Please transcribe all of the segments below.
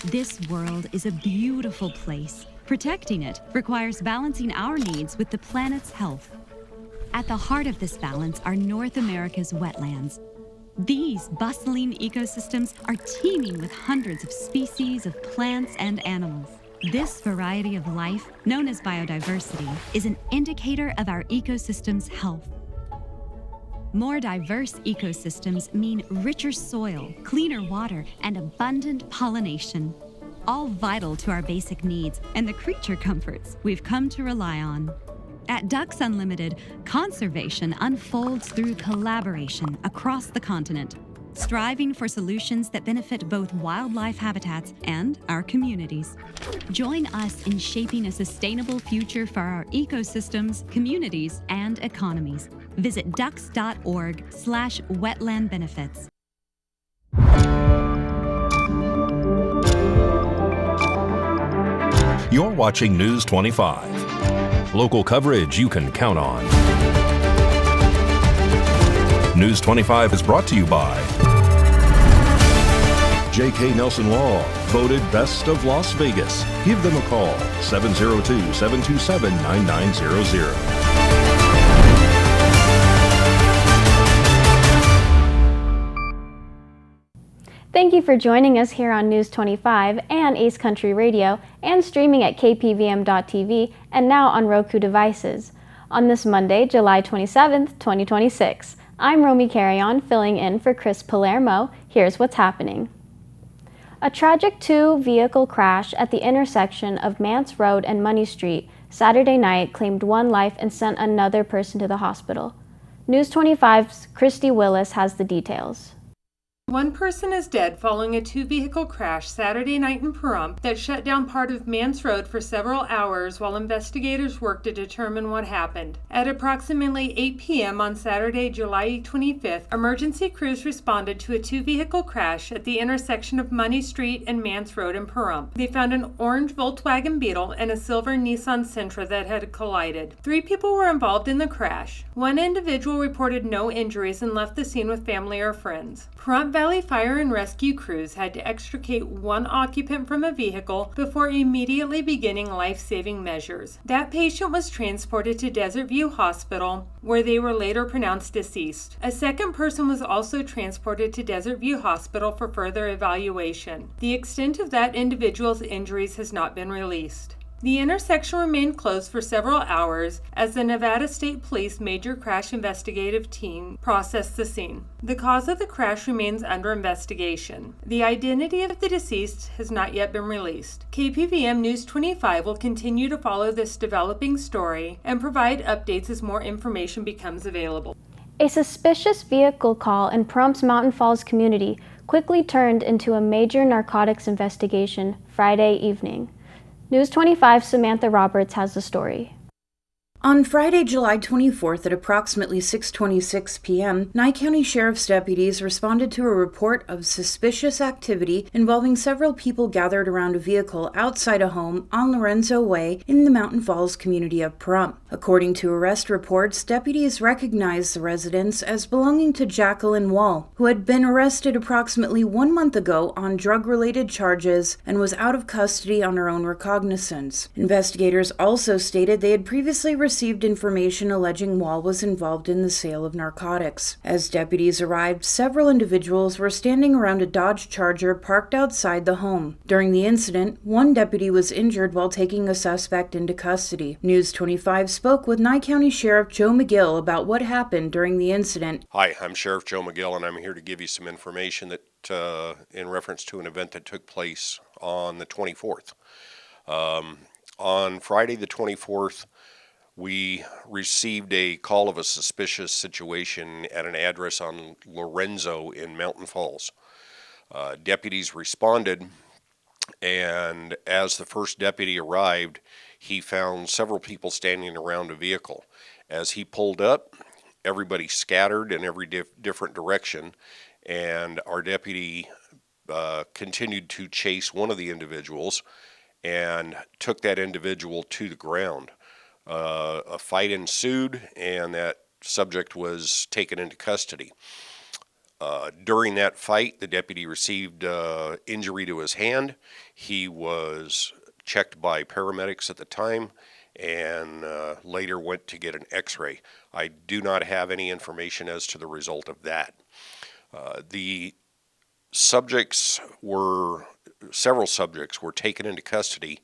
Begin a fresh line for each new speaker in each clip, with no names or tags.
This world is a beautiful place. Protecting it requires balancing our needs with the planet's health. At the heart of this balance are North America's wetlands. These bustling ecosystems are teeming with hundreds of species of plants and animals. This variety of life, known as biodiversity, is an indicator of our ecosystem's health. More diverse ecosystems mean richer soil, cleaner water, and abundant pollination, all vital to our basic needs and the creature comforts we've come to rely on. At Ducks Unlimited, conservation unfolds through collaboration across the continent, striving for solutions that benefit both wildlife habitats and our communities. Join us in shaping a sustainable future for our ecosystems, communities, and economies. Visit ducks.org/wetland-benefits.
You're watching News 25. Local coverage you can count on. News 25 is brought to you by J.K. Nelson Law, voted Best of Las Vegas. Give them a call, 702-727-9900.
Thank you for joining us here on News 25 and Ace Country Radio and streaming at KPVM.TV and now on Roku devices. On this Monday, July 27th, 2026, I'm Romy Carrion filling in for Chris Palermo. Here's what's happening. A tragic two-vehicle crash at the intersection of Mance Road and Money Street Saturday night claimed one life and sent another person to the hospital. News 25's Christy Willis has the details.
One person is dead following a two-vehicle crash Saturday night in Pahrump that shut down part of Mance Road for several hours while investigators worked to determine what happened. At approximately 8 p.m. on Saturday, July 25th, emergency crews responded to a two-vehicle crash at the intersection of Money Street and Mance Road in Pahrump. They found an orange Volkswagen Beetle and a silver Nissan Sentra that had collided. 3 people were involved in the crash. One individual reported no injuries and left the scene with family or friends. Pahrump Valley Fire and Rescue crews had to extricate one occupant from a vehicle before immediately beginning life-saving measures. That patient was transported to Desert View Hospital, where they were later pronounced deceased. A second person was also transported to Desert View Hospital for further evaluation. The extent of that individual's injuries has not been released. The intersection remained closed for several hours as the Nevada State Police Major Crash Investigative Team processed the scene. The cause of the crash remains under investigation. The identity of the deceased has not yet been released. KPVM News 25 will continue to follow this developing story and provide updates as more information becomes available.
A suspicious vehicle call in Pahrump's Mountain Falls community quickly turned into a major narcotics investigation Friday evening. News 25's Samantha Roberts has the story.
On Friday, July 24th at approximately 6:26 p.m., Nye County Sheriff's deputies responded to a report of suspicious activity involving several people gathered around a vehicle outside a home on Lorenzo Way in the Mountain Falls community of Pahrump. According to arrest reports, deputies recognized the residents as belonging to Jacqueline Wall, who had been arrested approximately 1 month ago on drug-related charges and was out of custody on her own recognizance. Investigators also stated they had previously received information alleging Wall was involved in the sale of narcotics. As deputies arrived, several individuals were standing around a Dodge Charger parked outside the home. During the incident, one deputy was injured while taking a suspect into custody. News 25 spoke with Nye County Sheriff Joe McGill about what happened during the incident.
Hi, I'm Sheriff Joe McGill, and I'm here to give you some information that in reference to an event that took place on the 24th. On Friday the 24th, we received a call of a suspicious situation at an address on Lorenzo in Mountain Falls. Deputies responded, and as the first deputy arrived, he found several people standing around a vehicle. As he pulled up, everybody scattered in every different direction, and our deputy continued to chase one of the individuals and took that individual to the ground. A fight ensued, and that subject was taken into custody. During that fight, the deputy received injury to his hand. He was checked by paramedics at the time and later went to get an x-ray. I do not have any information as to the result of that. The several subjects were taken into custody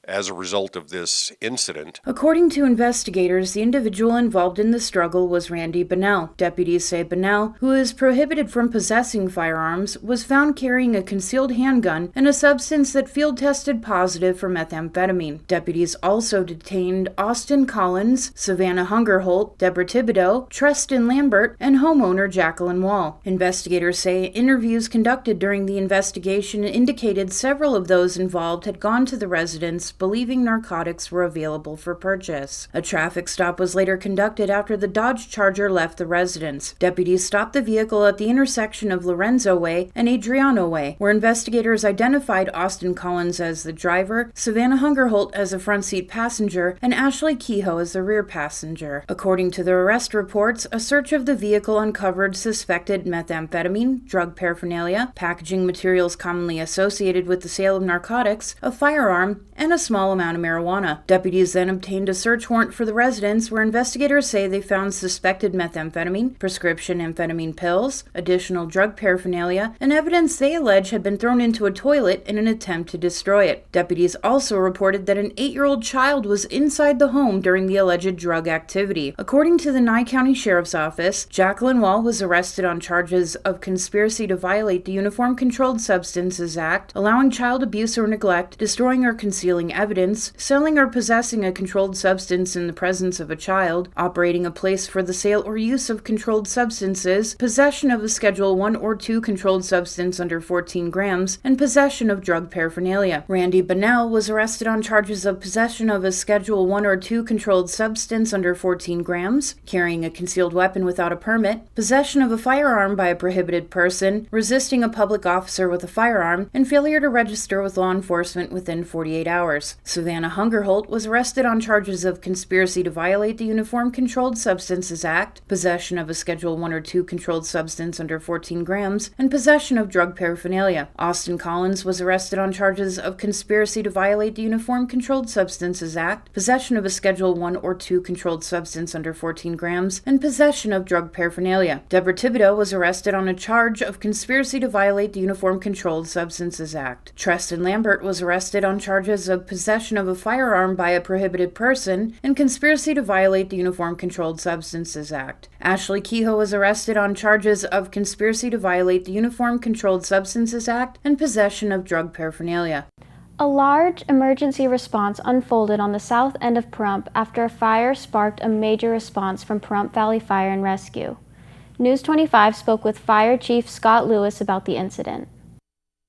as a result of this incident.
According to investigators, the individual involved in the struggle was Randy Bunnell. Deputies say Bunnell, who is prohibited from possessing firearms, was found carrying a concealed handgun and a substance that field tested positive for methamphetamine. Deputies also detained Austin Collins, Savannah Hungerholt, Deborah Thibodeau, Treston Lambert, and homeowner Jacqueline Wall. Investigators say interviews conducted during the investigation indicated several of those involved had gone to the residence believing narcotics were available for purchase. A traffic stop was later conducted after the Dodge Charger left the residence. Deputies stopped the vehicle at the intersection of Lorenzo Way and Adriano Way, where investigators identified Austin Collins as the driver, Savannah Hungerholt as a front seat passenger, and Ashley Kehoe as the rear passenger. According to the arrest reports, a search of the vehicle uncovered suspected methamphetamine, drug paraphernalia, packaging materials commonly associated with the sale of narcotics, a firearm, and a small amount of marijuana. Deputies then obtained a search warrant for the residence where investigators say they found suspected methamphetamine, prescription amphetamine pills, additional drug paraphernalia, and evidence they allege had been thrown into a toilet in an attempt to destroy it. Deputies also reported that an 8-year-old child was inside the home during the alleged drug activity. According to the Nye County Sheriff's Office, Jacqueline Wall was arrested on charges of conspiracy to violate the Uniform Controlled Substances Act, allowing child abuse or neglect, destroying or concealing evidence, selling or possessing a controlled substance in the presence of a child, operating a place for the sale or use of controlled substances, possession of a Schedule 1 or 2 controlled substance under 14 grams, and possession of drug paraphernalia. Randy Bunnell was arrested on charges of possession of a Schedule 1 or 2 controlled substance under 14 grams, carrying a concealed weapon without a permit, possession of a firearm by a prohibited person, resisting a public officer with a firearm, and failure to register with law enforcement within 48 hours. Savannah Hungerholt was arrested on charges of conspiracy to violate the Uniform Controlled Substances Act, possession of a Schedule 1 or 2 controlled substance under 14 grams, and possession of drug paraphernalia. Austin Collins was arrested on charges of conspiracy to violate the Uniform Controlled Substances Act, possession of a Schedule 1 or 2 controlled substance under 14 grams, and possession of drug paraphernalia. Deborah Thibodeau was arrested on a charge of conspiracy to violate the Uniform Controlled Substances Act. Treston Lambert was arrested on charges of possession of a firearm by a prohibited person and conspiracy to violate the Uniform Controlled Substances Act. Ashley Kehoe was arrested on charges of conspiracy to violate the Uniform Controlled Substances Act and possession of drug paraphernalia.
A large emergency response unfolded on the south end of Pahrump after a fire sparked a major response from Pahrump Valley Fire and Rescue. News 25 spoke with Fire Chief Scott Lewis about the incident.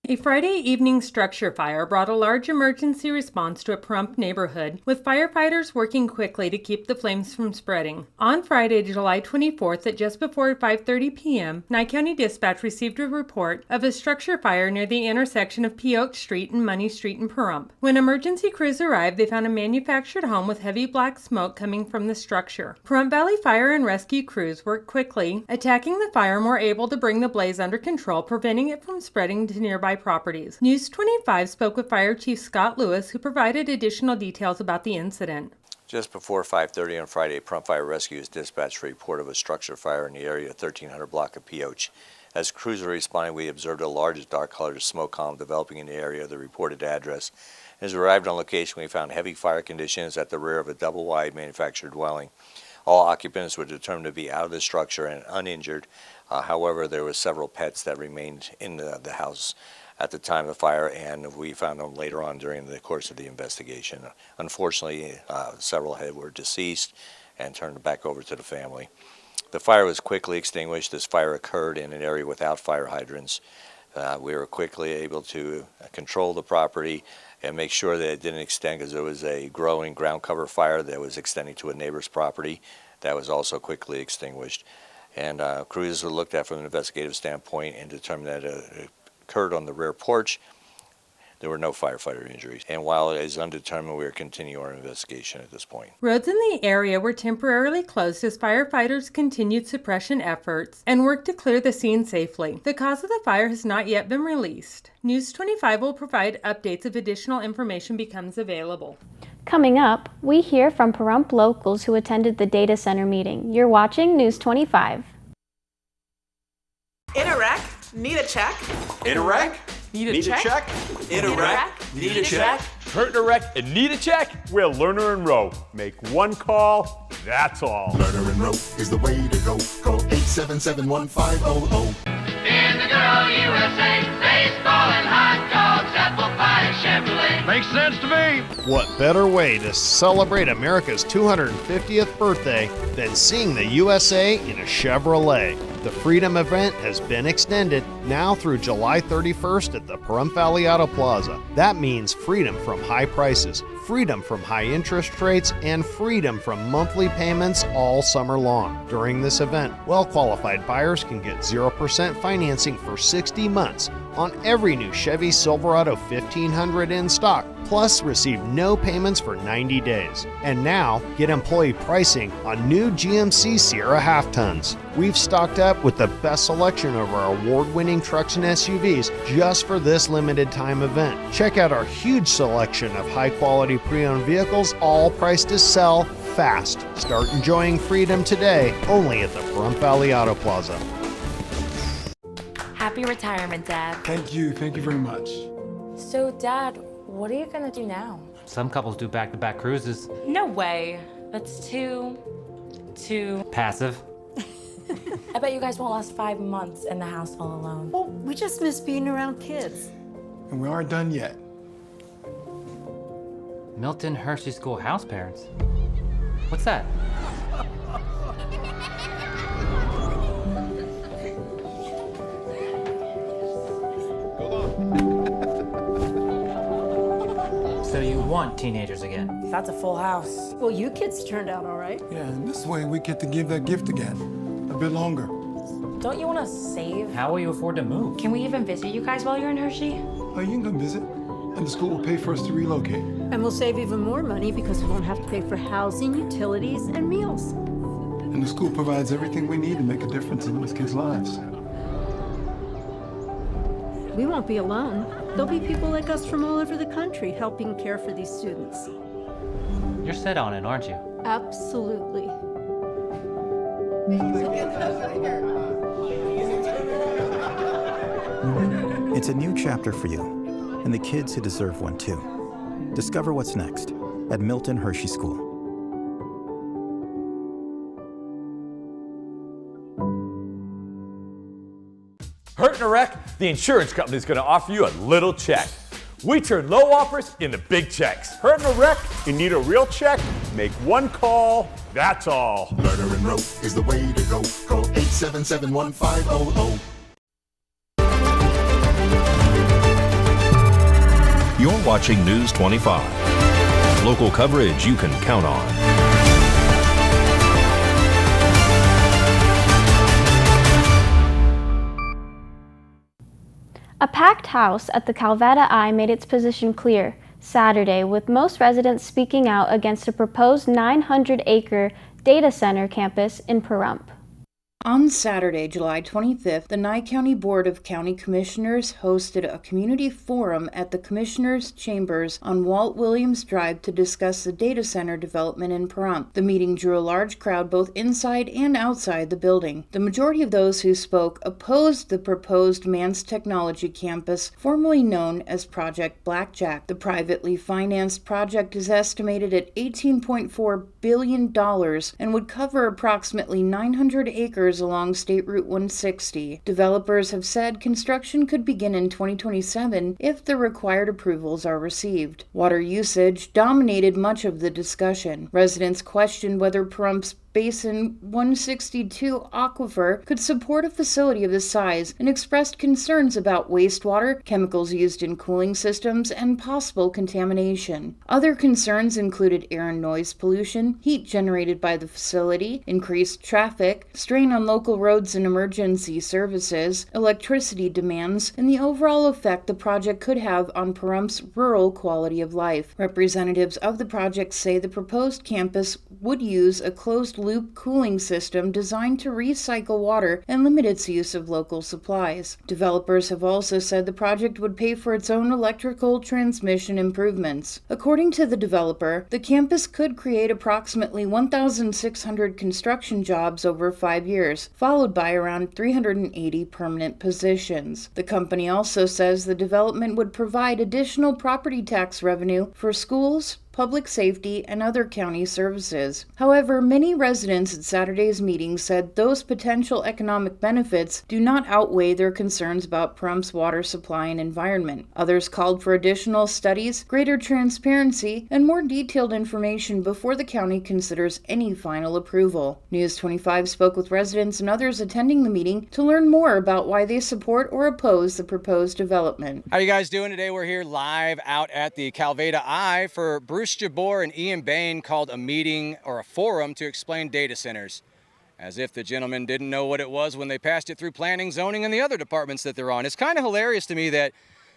A Friday evening structure fire brought a large emergency response to a Pahrump neighborhood, with firefighters working quickly to keep the flames from spreading. On Friday, July 24th, at just before 5:30 p.m., Nye County Dispatch received a report of a structure fire near the intersection of Peoch Street and Money Street in Pahrump. When emergency crews arrived, they found a manufactured home with heavy black smoke coming from the structure. Pahrump Valley Fire and Rescue crews worked quickly, attacking the fire and were able to bring the blaze under control, preventing it from spreading to nearby properties. News 25 spoke with Fire Chief Scott Lewis, who provided additional details about the incident.
Just before 5:30 on Friday, Pahrump Fire Rescue is dispatched a report of a structure fire in the area of 1300 block of Peoch. As crews were responding, we observed a large dark-colored smoke column developing in the area of the reported address. As we arrived on location, we found heavy fire conditions at the rear of a double-wide manufactured dwelling. All occupants were determined to be out of the structure and uninjured. However, there were several pets that remained in the house at the time of the fire, and we found them later on during the course of the investigation. Unfortunately, several were deceased and turned back over to the family. The fire was quickly extinguished. This fire occurred in an area without fire hydrants. We were quickly able to control the property and make sure that it didn't extend, because there was a growing ground cover fire that was extending to a neighbor's property. That was also quickly extinguished. And crews were looked at from an investigative standpoint and determined that it occurred on the rear porch. There were no firefighter injuries. And while it is undetermined, we are continuing our investigation at this point.
Roads in the area were temporarily closed as firefighters continued suppression efforts and worked to clear the scene safely. The cause of the fire has not yet been released. News 25 will provide updates if additional information becomes available.
Coming up, we hear from Pahrump locals who attended the data center meeting. You're watching News 25.
In a wreck, need a check.
In a wreck,
need a check.
In a wreck, need a check.
Hurt in a wreck and need a check? We're Lerner and Rowe. Make one call, that's all.
Lerner and Rowe is the way to go. Call 877-1500.
In the girl USA, baseball and hot dogs, apple pie and Chevrolet.
Makes sense to me.
What better way to celebrate America's 250th birthday than seeing the USA in a Chevrolet? The Freedom event has been extended now through July 31st at the Pahrump Valley Auto Plaza. That means freedom from high prices, freedom from high interest rates, and freedom from monthly payments all summer long. During this event, well-qualified buyers can get 0% financing for 60 months on every new Chevy Silverado 1500 in stock, plus receive no payments for 90 days. And now, get employee pricing on new GMC Sierra half-tons. We've stocked up with the best selection of our award-winning trucks and SUVs just for this limited time event. Check out our huge selection of high-quality pre-owned vehicles, all priced to sell fast. Start enjoying freedom today, only at the Pahrump Valley Auto Plaza.
Happy retirement, Dad.
Thank you very much.
So, Dad, what are you gonna do now?
Some couples do back-to-back cruises.
No way. That's too
Passive.
I bet you guys won't last 5 months in the house all alone.
Well, we just miss being around kids.
And we aren't done yet.
Milton Hershey School house parents. What's that? So you want teenagers again?
That's a full house.
Well, you kids turned out all right.
Yeah, and this way we get to give that gift again. A bit longer.
Don't you want to save?
How will you afford to move?
Can we even visit you guys while you're in Hershey?
Oh, you can come visit. And the school will pay for us to relocate.
And we'll save even more money because we won't have to pay for housing, utilities, and meals.
And the school provides everything we need to make a difference in these kids' lives.
We won't be alone. There'll be people like us from all over the country helping care for these students.
You're set on it, aren't you?
Absolutely.
It's a new chapter for you, and the kids who deserve one too. Discover what's next at Milton Hershey School.
Hurt in a wreck? The insurance company is going to offer you a little check. We turn low offers into big checks. Hurt in a wreck? You need a real check? Make one call, that's all.
Lerner and Rowe is the way to go. Call 877-1500.
You're watching News 25. Local coverage you can count on.
A packed house at the Calvada Eye made its position clear Saturday, with most residents speaking out against a proposed 900-acre data center campus in Pahrump.
On Saturday, July 25th, the Nye County Board of County Commissioners hosted a community forum at the Commissioners' Chambers on Walt Williams Drive to discuss the data center development in Pahrump. The meeting drew a large crowd both inside and outside the building. The majority of those who spoke opposed the proposed Mance Technology Campus, formerly known as Project Blackjack. The privately financed project is estimated at $18.4 billion and would cover approximately 900 acres along State Route 160. Developers have said construction could begin in 2027 if the required approvals are received. Water usage dominated much of the discussion. Residents questioned whether Pahrump's Basin 162 aquifer could support a facility of this size and expressed concerns about wastewater, chemicals used in cooling systems, and possible contamination. Other concerns included air and noise pollution, heat generated by the facility, increased traffic, strain on local roads and emergency services, electricity demands, and the overall effect the project could have on Pahrump's rural quality of life. Representatives of the project say the proposed campus would use a closed-loop cooling system designed to recycle water and limit its use of local supplies. Developers have also said the project would pay for its own electrical transmission improvements. According to the developer, the campus could create approximately 1,600 construction jobs over 5 years, followed by around 380 permanent positions. The company also says the development would provide additional property tax revenue for schools, public safety, and other county services. However, many residents at Saturday's meeting said those potential economic benefits do not outweigh their concerns about Pahrump's water supply and environment. Others called for additional studies, greater transparency, and more detailed information before the county considers any final approval. News 25 spoke with residents and others attending the meeting to learn more about why they support or oppose the proposed development.
How are you guys doing today? We're here live out at the Calveda Eye for Bruce Jabor and Ian Bain called a meeting or a forum to explain data centers. As if the gentlemen didn't know what it was when they passed it through planning, zoning, and the other departments that they're on. It's kind of hilarious to me that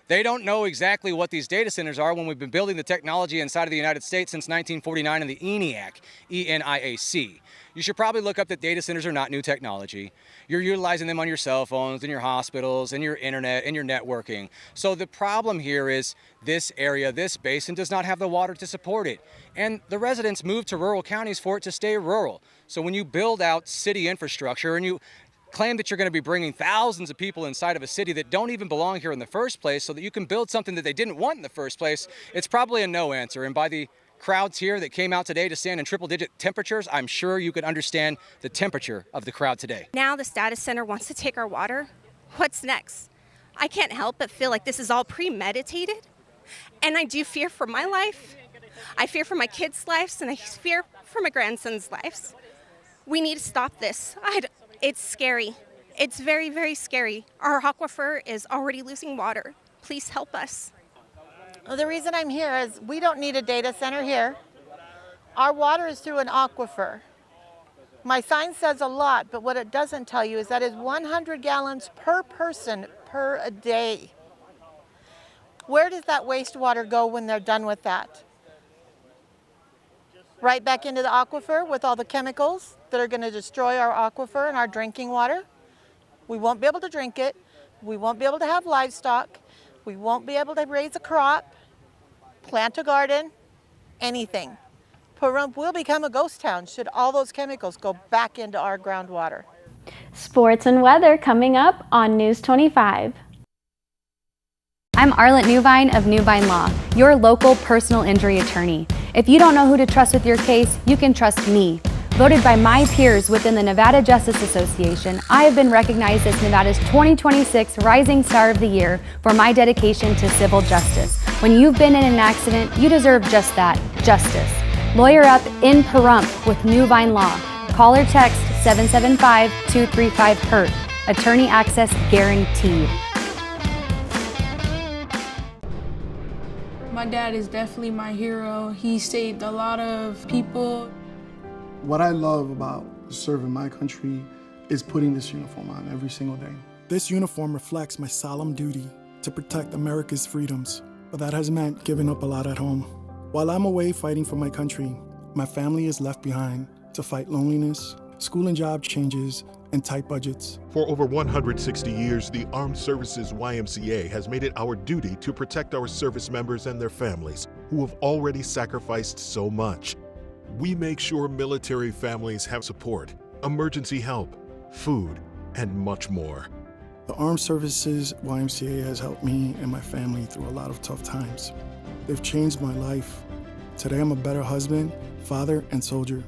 they don't know exactly what these data centers are when we've been building the technology inside of the United States since 1949 in the ENIAC, E-N-I-A-C. You should probably look up that data centers are not new technology. You're utilizing them on your cell phones, in your hospitals, and your internet, and your networking. So the problem here is this area, this basin, does not have the water to support it. And the residents moved to rural counties for it to stay rural. So when you build out city infrastructure and you claim that you're going to be bringing thousands of people inside of a city that don't even belong here in the first place so that you can build something that they didn't want in the first place, it's probably a no answer. And by the crowds here that came out today to stand in triple-digit temperatures, I'm sure you could understand the temperature of the crowd today.
Now the status center wants to take our water. What's next? I can't help but feel like this is all premeditated. And I do fear for my life. I fear for my kids' lives, and I fear for my grandson's lives. We need to stop this. It's scary. It's very, very scary. Our aquifer is already losing water. Please help us.
Well, the reason I'm here is we don't need a data center here. Our water is through an aquifer. My sign says a lot, but what it doesn't tell you is that is 100 gallons per person per a day. Where does that wastewater go when they're done with that? Right back into the aquifer with all the chemicals that are going to destroy our aquifer and our drinking water. We won't be able to drink it. We won't be able to have livestock. We won't be able to raise a crop, plant a garden, anything. Pahrump will become a ghost town should all those chemicals go back into our groundwater.
Sports and weather coming up on News 25. I'm Arlette Newvine of Newvine Law, your local personal injury attorney. If you don't know who to trust with your case, you can trust me. Voted by my peers within the Nevada Justice Association, I have been recognized as Nevada's 2026 Rising Star of the Year for my dedication to civil justice. When you've been in an accident, you deserve just that, justice. Lawyer up in Pahrump with Newvine Law. Call or text 775-235-HURT. Attorney access guaranteed.
My dad is definitely my hero. He saved a lot of people.
What I love about serving my country is putting this uniform on every single day.
This uniform reflects my solemn duty to protect America's freedoms, but that has meant giving up a lot at home. While I'm away fighting for my country, my family is left behind to fight loneliness, school and job changes, and tight budgets.
For over 160 years, the Armed Services YMCA has made it our duty to protect our service members and their families who have already sacrificed so much. We make sure military families have support, emergency help, food, and much more.
The Armed Services YMCA has helped me and my family through a lot of tough times. They've changed my life. Today I'm a better husband, father, and soldier.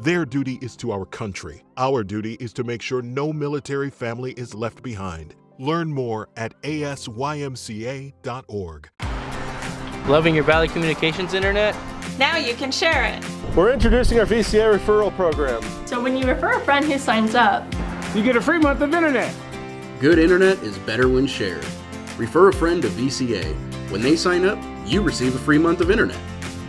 Their duty is to our country. Our duty is to make sure no military family is left behind. Learn more at asymca.org.
Loving your Valley Communications internet?
Now you can share it.
We're introducing our VCA referral program.
So when you refer a friend who signs up,
you get a free month of internet.
Good internet is better when shared. Refer a friend to VCA. When they sign up, you receive a free month of internet.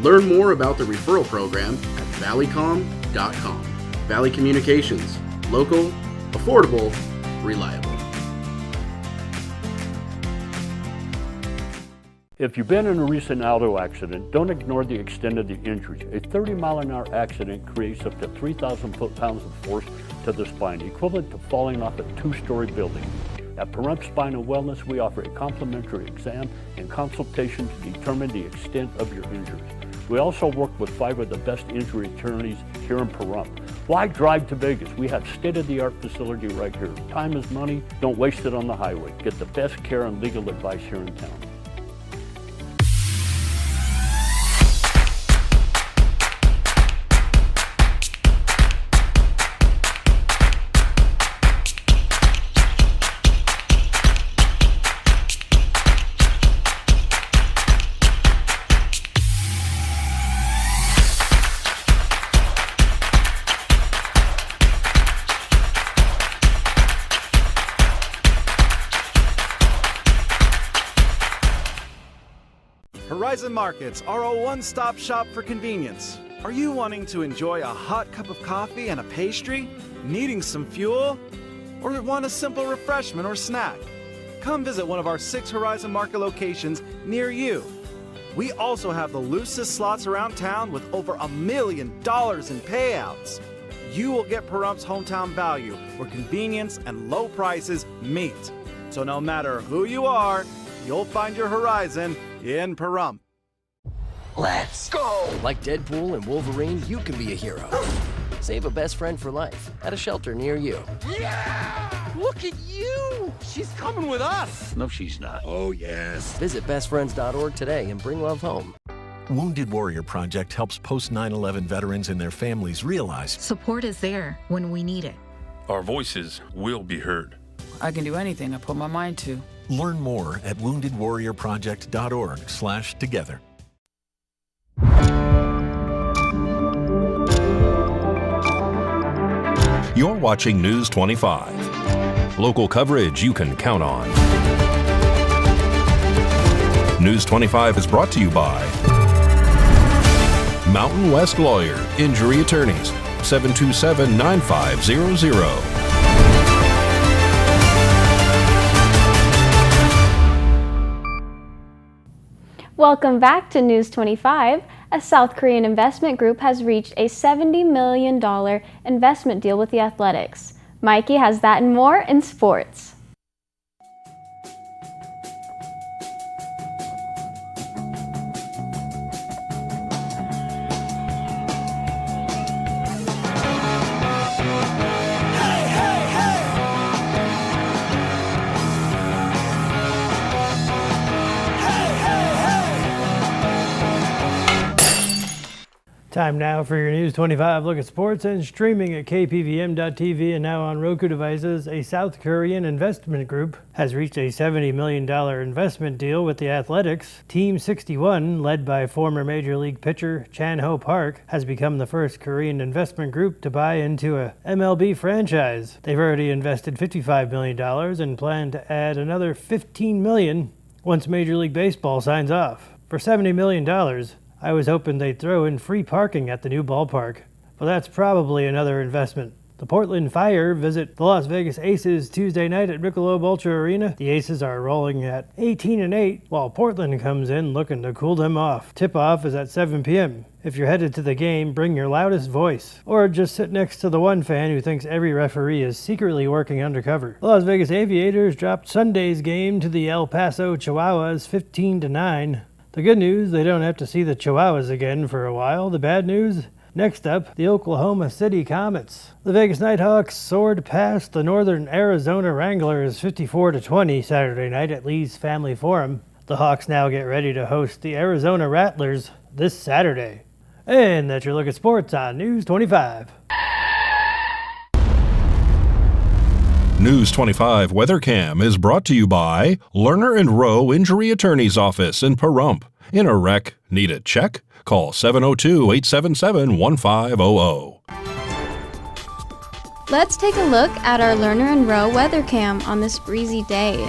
Learn more about the referral program at valleycom.com. Valley Communications. Local, affordable, reliable.
If you've been in a recent auto accident, don't ignore the extent of the injuries. A 30-mile-an-hour accident creates up to 3,000 foot-pounds of force to the spine, equivalent to falling off a two-story building. At Pahrump Spine and Wellness, we offer a complimentary exam and consultation to determine the extent of your injuries. We also work with 5 of the best injury attorneys here in Pahrump. Why drive to Vegas? We have state-of-the-art facility right here. Time is money. Don't waste it on the highway. Get the best care and legal advice here in town.
Horizon Markets are a one-stop shop for convenience. Are you wanting to enjoy a hot cup of coffee and a pastry? Needing some fuel? Or want a simple refreshment or snack? Come visit one of our 6 Horizon Market locations near you. We also have the loosest slots around town with over $1 million in payouts. You will get Pahrump's hometown value where convenience and low prices meet. So no matter who you are, you'll find your Horizon in Pahrump.
Let's go! Like Deadpool and Wolverine, you can be a hero. Save a best friend for life at a shelter near you.
Yeah! Look at you! She's coming with us!
No, she's not.
Oh, yes.
Visit bestfriends.org today and bring love home.
Wounded Warrior Project helps post-9/11 veterans and their families realize
support is there when we need it.
Our voices will be heard.
I can do anything I put my mind to.
Learn more at woundedwarriorproject.org/together.
You're watching News 25. Local coverage you can count on. News 25 is brought to you by Mountain West Lawyer, Injury Attorneys, 727-9500.
Welcome back to News 25. A South Korean investment group has reached a $70 million investment deal with the Athletics. Mikey has that and more in sports.
Time now for your News 25 look at sports and streaming at KPVM.TV and now on Roku devices. A South Korean investment group has reached a $70 million investment deal with the Athletics. Team 61, led by former Major League pitcher Chan-ho Park, has become the first Korean investment group to buy into a MLB franchise. They've already invested $55 million and plan to add another $15 million once Major League Baseball signs off. For $70 million, I was hoping they'd throw in free parking at the new ballpark, but that's probably another investment. The Portland Fire visit the Las Vegas Aces Tuesday night at Michelob Ultra Arena. The Aces are rolling at 18-8, while Portland comes in looking to cool them off. Tip-off is at 7 p.m. If you're headed to the game, bring your loudest voice, or just sit next to the one fan who thinks every referee is secretly working undercover. The Las Vegas Aviators dropped Sunday's game to the El Paso Chihuahuas 15-9. The good news, they don't have to see the Chihuahuas again for a while. The bad news, next up, the Oklahoma City Comets. The Vegas Nighthawks soared past the Northern Arizona Wranglers 54-20 Saturday night at Lee's Family Forum. The Hawks now get ready to host the Arizona Rattlers this Saturday. And that's your look at sports on News 25.
News 25 WeatherCam is brought to you by Lerner and Rowe Injury Attorney's Office in Pahrump. In a wreck, need a check? Call 702-877-1500.
Let's take a look at our Lerner and Rowe weather cam on this breezy day.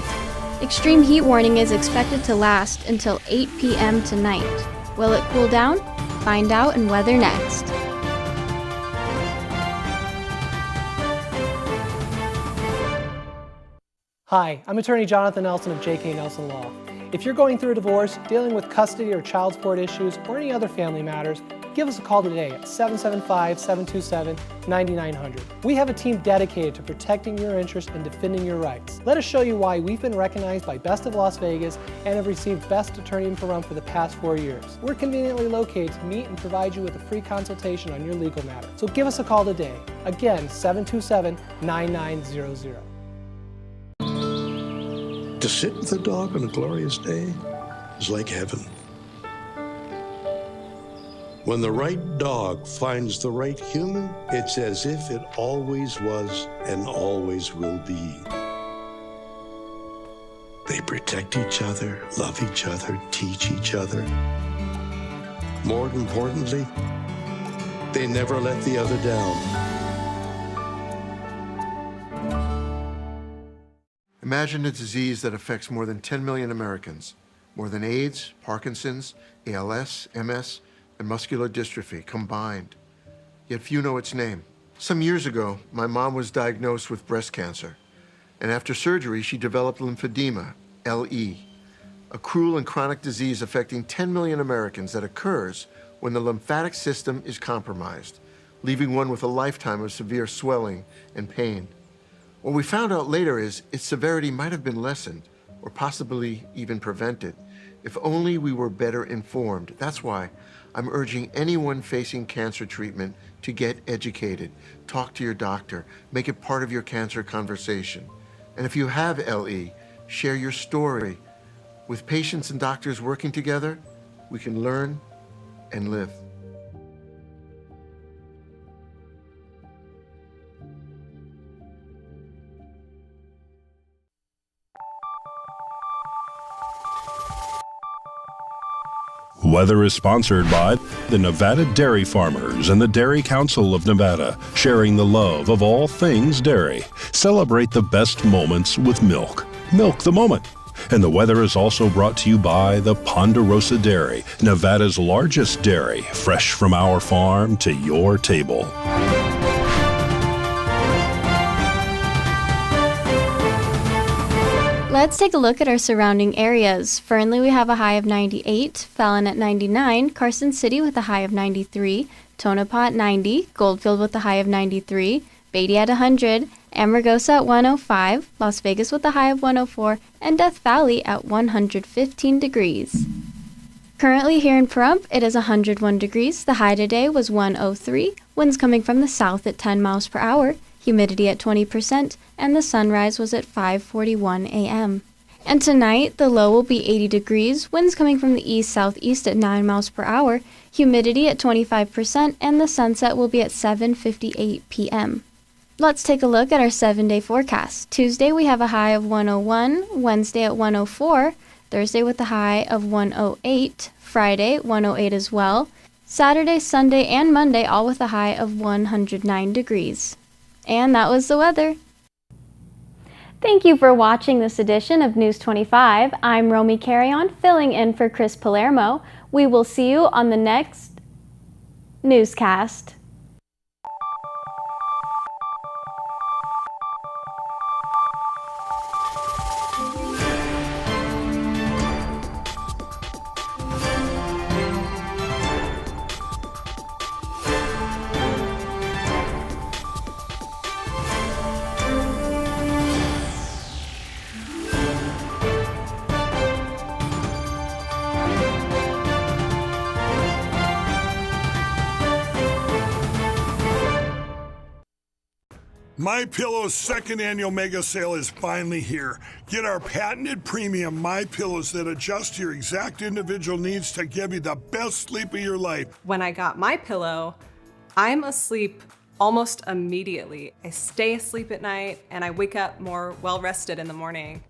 Extreme heat warning is expected to last until 8 p.m. tonight. Will it cool down? Find out in Weather Next.
Hi, I'm attorney Jonathan Nelson of J.K. Nelson Law. If you're going through a divorce, dealing with custody or child support issues, or any other family matters, give us a call today at 775-727-9900. We have a team dedicated to protecting your interests and defending your rights. Let us show you why we've been recognized by Best of Las Vegas and have received Best Attorney in Pahrump for the past 4 years. We're conveniently located to meet and provide you with a free consultation on your legal matter. So give us a call today. Again, 727-9900.
To sit with a dog on a glorious day is like heaven. When the right dog finds the right human, it's as if it always was and always will be. They protect each other, love each other, teach each other. More importantly, they never let the other down.
Imagine a disease that affects more than 10 million Americans, more than AIDS, Parkinson's, ALS, MS, and muscular dystrophy combined. Yet few know its name. Some years ago, my mom was diagnosed with breast cancer, and after surgery, she developed lymphedema, LE, a cruel and chronic disease affecting 10 million Americans that occurs when the lymphatic system is compromised, leaving one with a lifetime of severe swelling and pain. What we found out later is its severity might have been lessened or possibly even prevented if only we were better informed. That's why I'm urging anyone facing cancer treatment to get educated, talk to your doctor, make it part of your cancer conversation. And if you have LE, share your story. With patients and doctors working together, we can learn and live.
Weather is sponsored by the Nevada Dairy Farmers and the Dairy Council of Nevada, sharing the love of all things dairy. Celebrate the best moments with milk. Milk the moment. And the weather is also brought to you by the Ponderosa Dairy, Nevada's largest dairy, fresh from our farm to your table.
Let's take a look at our surrounding areas. Fernley, we have a high of 98, Fallon at 99, Carson City with a high of 93, Tonopah 90, Goldfield with a high of 93, Beatty at 100, Amargosa at 105, Las Vegas with a high of 104, and Death Valley at 115 degrees. Currently here in Pahrump, it is 101 degrees. The high today was 103, winds coming from the south at 10 miles per hour, humidity at 20%, and the sunrise was at 5:41 a.m. And tonight, the low will be 80 degrees, winds coming from the east-southeast at 9 miles per hour, humidity at 25%, and the sunset will be at 7:58 p.m. Let's take a look at our 7-day forecast. Tuesday, we have a high of 101, Wednesday at 104, Thursday with a high of 108, Friday 108 as well, Saturday, Sunday, and Monday all with a high of 109 degrees. And that was the weather. Thank you for watching this edition of News 25. I'm Romy Carrion, filling in for Chris Palermo. We will see you on the next newscast.
MyPillow's second annual mega sale is finally here. Get our patented premium MyPillows that adjust to your exact individual needs to give you the best sleep of your life.
When I got MyPillow, I'm asleep
Almost immediately, I stay asleep at night and I wake up more well-rested in the morning.